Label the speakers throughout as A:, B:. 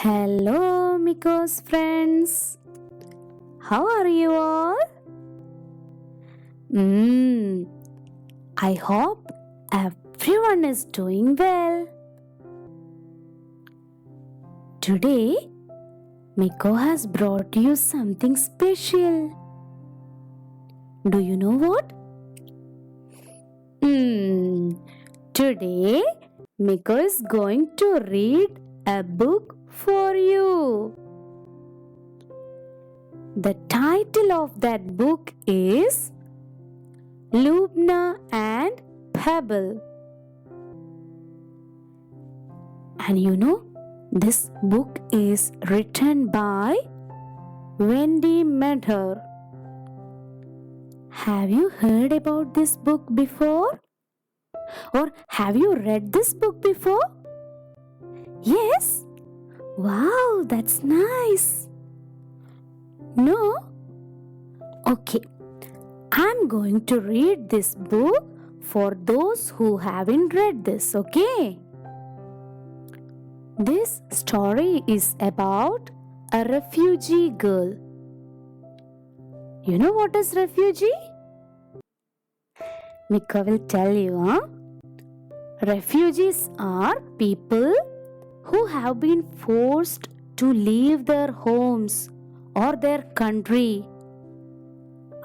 A: Hello, Mico's friends. How are you all? I hope everyone is doing well. Today, Mico has brought you something special. Do you know what? Today, Mico is going to read a book for you. The title of that book is Lubna and Pebble. And you know, this book is written by Wendy Medher. Have you heard about this book before? Or have you read this book before? Yes? Wow, that's nice. No? Okay. I'm going to read this book for those who haven't read this, okay? This story is about a refugee girl. You know what is refugee? Mico will tell you, Refugees are people who have been forced to leave their homes or their country,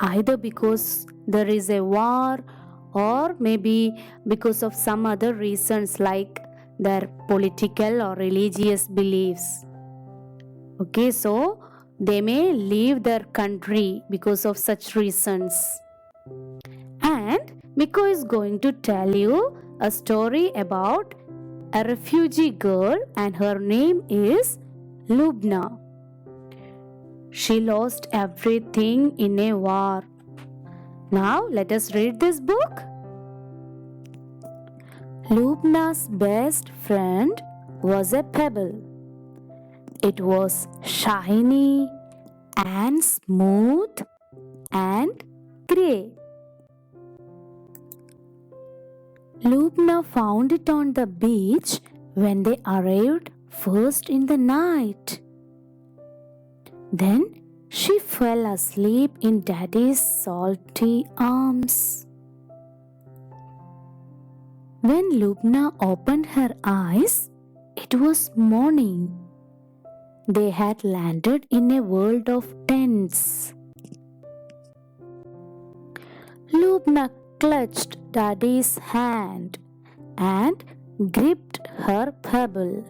A: either because there is a war or maybe because of some other reasons like their political or religious beliefs. Okay, so they may leave their country because of such reasons. And Mico is going to tell you a story about a refugee girl, and her name is Lubna. She lost everything in a war. Now let us read this book. Lubna's best friend was a pebble. It was shiny and smooth and grey. Lubna found it on the beach when they arrived first in the night. Then she fell asleep in Daddy's salty arms. When Lubna opened her eyes, it was morning. They had landed in a world of tents. Lubna clutched Daddy's hand and gripped her pebble.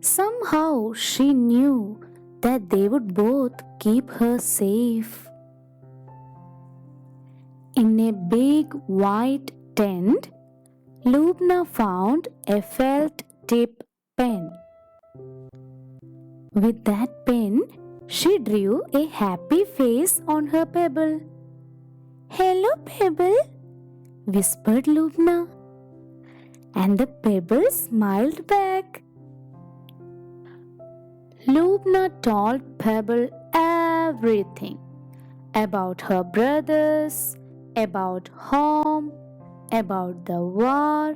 A: Somehow she knew that they would both keep her safe. In a big white tent, Lubna found a felt tip pen. With that pen, she drew a happy face on her pebble. "Hello, Pebble," whispered Lubna. And the pebble smiled back. Lubna told Pebble everything about her brothers, about home, about the war.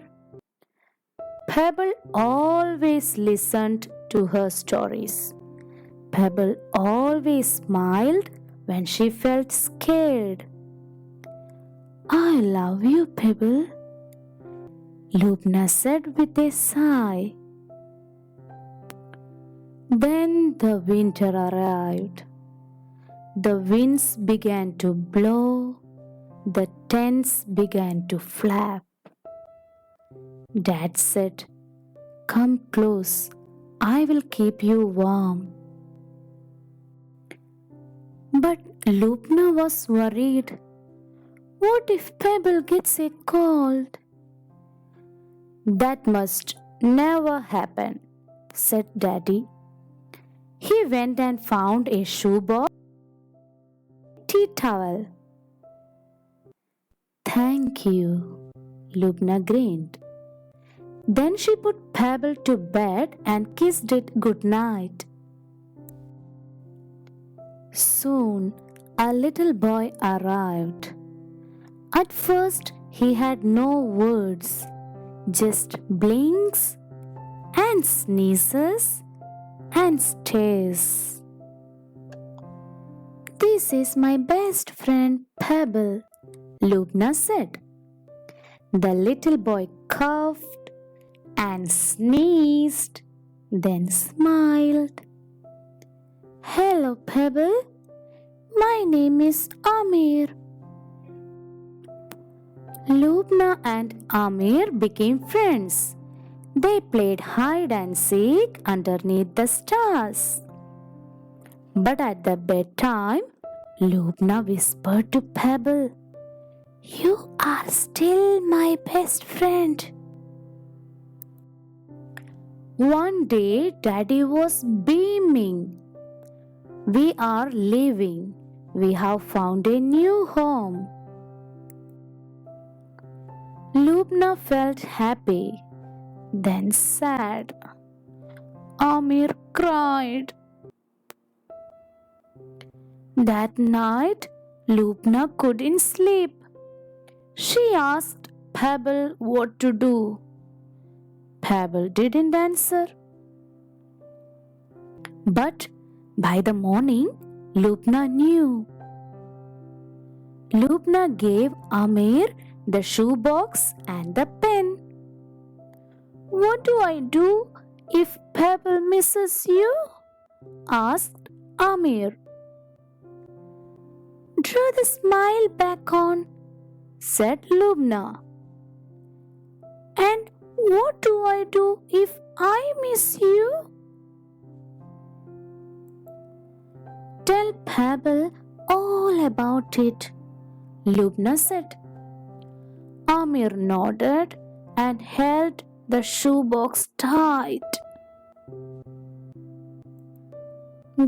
A: Pebble always listened to her stories. Pebble always smiled when she felt scared. "I love you, Pebble," Lubna said with a sigh. Then the winter arrived. The winds began to blow. The tents began to flap. Dad said, "Come close. I will keep you warm." But Lubna was worried. What if Pebble gets a cold? "That must never happen," said Daddy. He went and found a shoebox, tea towel. "Thank you," Lubna grinned. Then she put Pebble to bed and kissed it good night. Soon a little boy arrived. At first he had no words, just blinks and and sneezes and stays. This is my best friend Pebble, Lubna said. The little boy coughed and sneezed, then smiled. Hello, Pebble. My name is Amir. Lubna and Amir became friends. They played hide and seek underneath the stars. But at the bedtime, Lubna whispered to Pebble, "You are still my best friend." One day, Daddy was beaming. "We are leaving. We have found a new home." Lubna felt happy, then sad. Amir cried. That night, Lubna couldn't sleep. She asked Pebble what to do. Pebble didn't answer. But by the morning, Lubna knew. Lubna gave Amir the shoebox and the pen. "What do I do if Pebble misses you?" asked Amir. "Draw the smile back on," said Lubna. "And what do I do if I miss you?" "Tell Pebble all about it," Lubna said. Amir nodded and held the shoebox tight.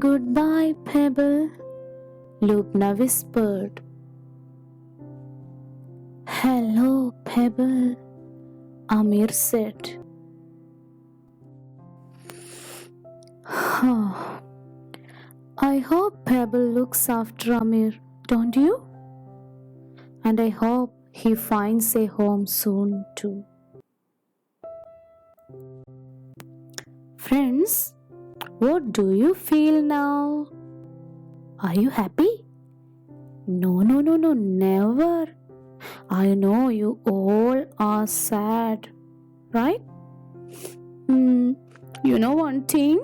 A: "Goodbye, Pebble," Lubna whispered. "Hello, Pebble," Amir said. I hope Pebble looks after Amir, don't you? And I hope he finds a home soon too. Friends, what do you feel now? Are you happy? No, never. I know you all are sad, right? You know one thing?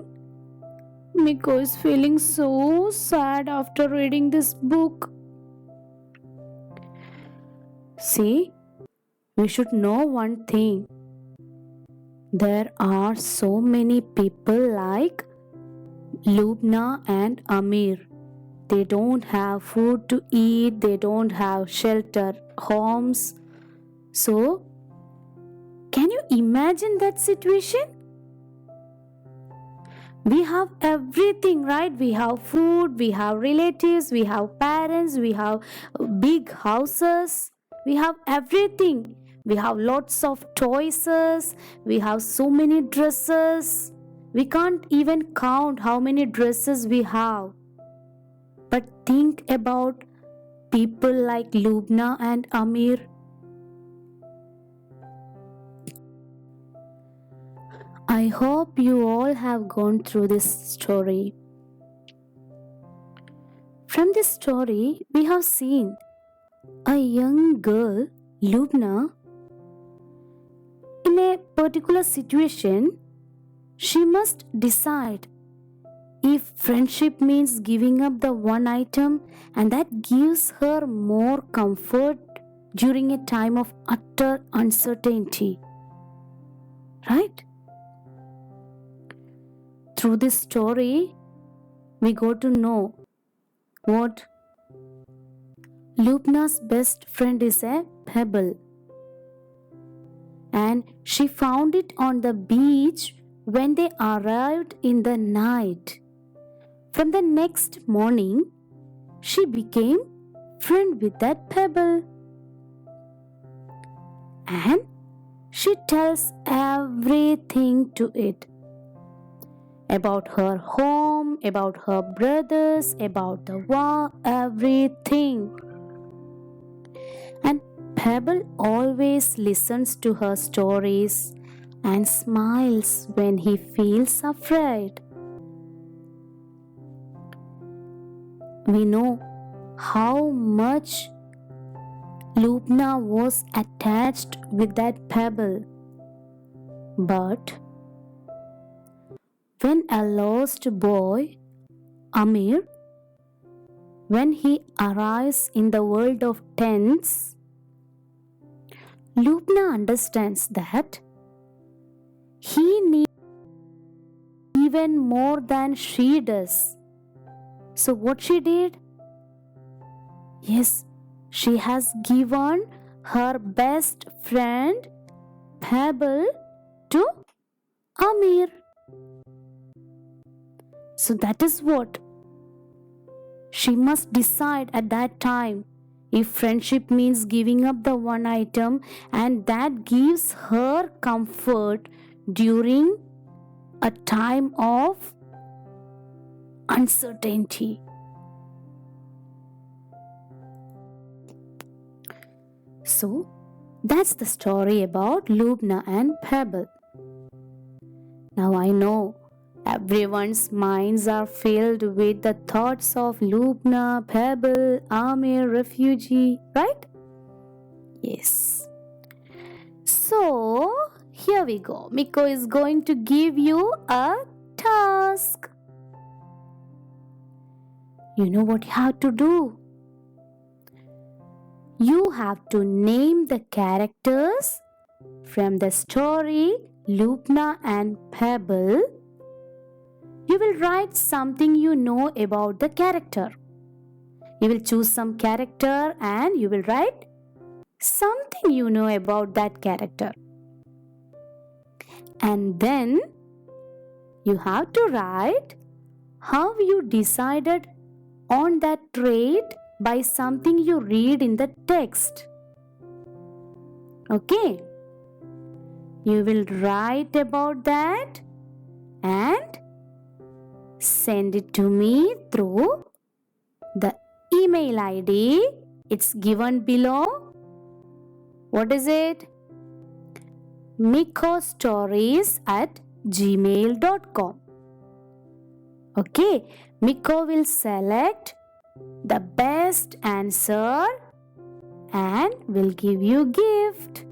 A: Mico is feeling so sad after reading this book. See, we should know one thing. There are so many people like Lubna and Amir. They don't have food to eat, they don't have shelter, homes. So, can you imagine that situation? We have everything, right? We have food, we have relatives, we have parents, we have big houses, we have everything. We have lots of toys, we have so many dresses. We can't even count how many dresses we have. But think about people like Lubna and Amir. I hope you all have gone through this story. From this story, we have seen a young girl, Lubna, in a particular situation, she must decide if friendship means giving up the one item and that gives her more comfort during a time of utter uncertainty. Right? Through this story, we got to know what Lubna's best friend is a pebble. And she found it on the beach when they arrived in the night. From the next morning, she became friend with that pebble. And she tells everything to it. About her home, about her brothers, about the war, everything. And Pebble always listens to her stories and smiles when he feels afraid. We know how much Lubna was attached with that pebble. But when a lost boy, Amir, when he arrives in the world of tents, Lubna understands that he needs even more than she does. So what she did? Yes, she has given her best friend Pebble to Amir. So that is what she must decide at that time. If friendship means giving up the one item and that gives her comfort during a time of uncertainty. So that's the story about Lubna and Pebble. Now I know everyone's minds are filled with the thoughts of Lubna, Pebble, Amir, refugee, right? Yes. So here we go. Mico is going to give you a task. You know what you have to do? You have to name the characters from the story Lubna and Pebble. You will write something you know about the character. You will choose some character and you will write something you know about that character. And then you have to write how you decided on that trait by something you read in the text. Okay? You will write about that and send it to me through the email ID. It's given below. What is it? micostories@gmail.com. Okay, Mico will select the best answer and will give you gift.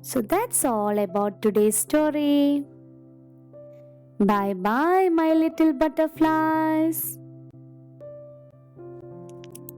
A: So that's all about today's story. Bye bye, my little butterflies.